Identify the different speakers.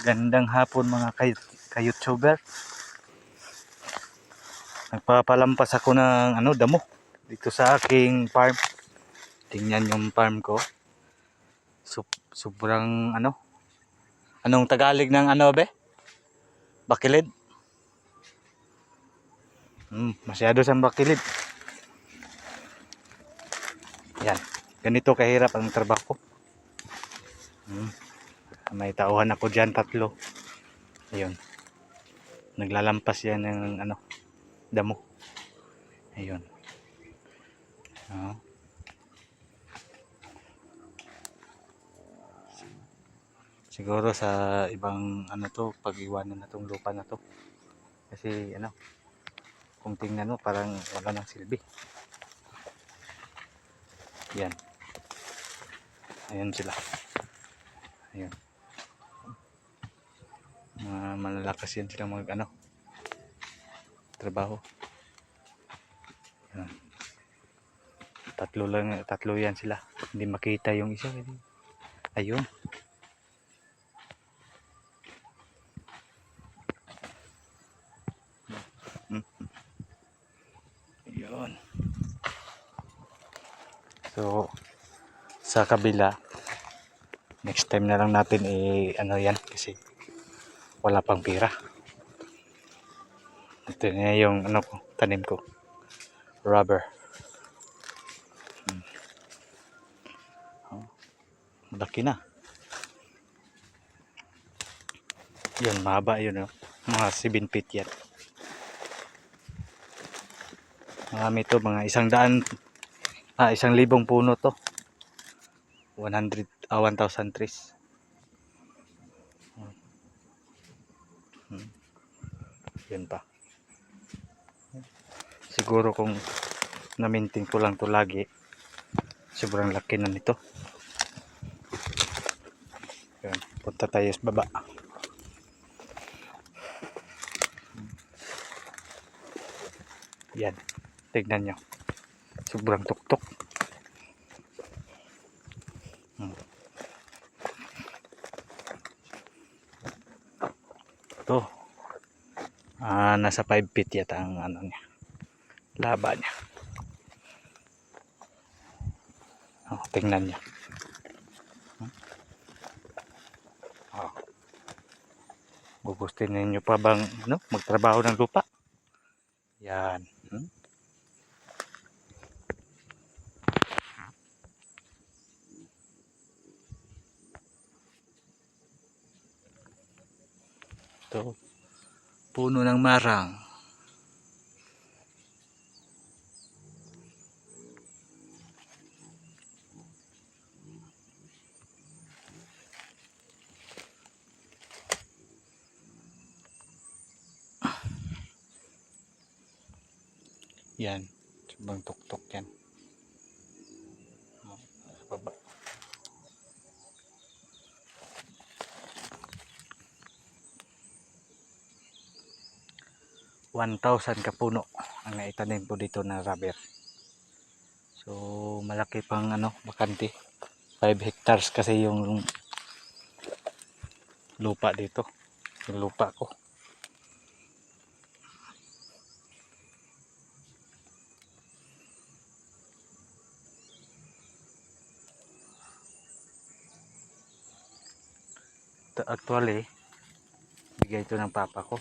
Speaker 1: Gandang hapon mga ka-YouTuber. Nagpapalampas ako ng damo dito sa aking farm. Tingnan yung farm ko. Sobrang anong Tagalog ng be? Bakilid. Masyado siyang bakilid. Yan. Ganito kahirap ang trabaho. May tauhan ako dyan, 3. Ayun. Naglalampas yan ng damo. Ayun. Siguro sa ibang to, pag-iwanan na tong lupa na to. Kasi kung tingnan mo parang wala nang silbi. Yan. Ayun sila. Ayun. Malalakas yan sila trabaho. Yan. 3 yan sila. Hindi makita yung isa. Ayun. Ayun. So sa kabila, next time na lang natin yan kasi wala pang pira. Ito na yung tanim ko. Rubber. Malaki na. Yun, mahaba yun. Mga 7 feet yan. Marami to, mga 100 puno to. 1,000 trees. Yun pa. Siguro kung na-maintain ko lang to lagi, sobrang laki na nito. Yun, punta tayo sa baba. Yan, tignan nyo. Sobrang tuktok. Ito. Nasa 5 feet yata ang niya. Laba niya. Tingnan nyo. Gugustin ninyo pa bang magtrabaho ng lupa? Yan. Ito, puno ng marang. Yan, sobrang tuktok yan. Baba. 1,000 kapuno ang naitanim ko dito na rubber. So malaki pang bakante. 5 hectares kasi yung lupa dito. Yung lupa ko. Actually, bigay ito ng papa ko.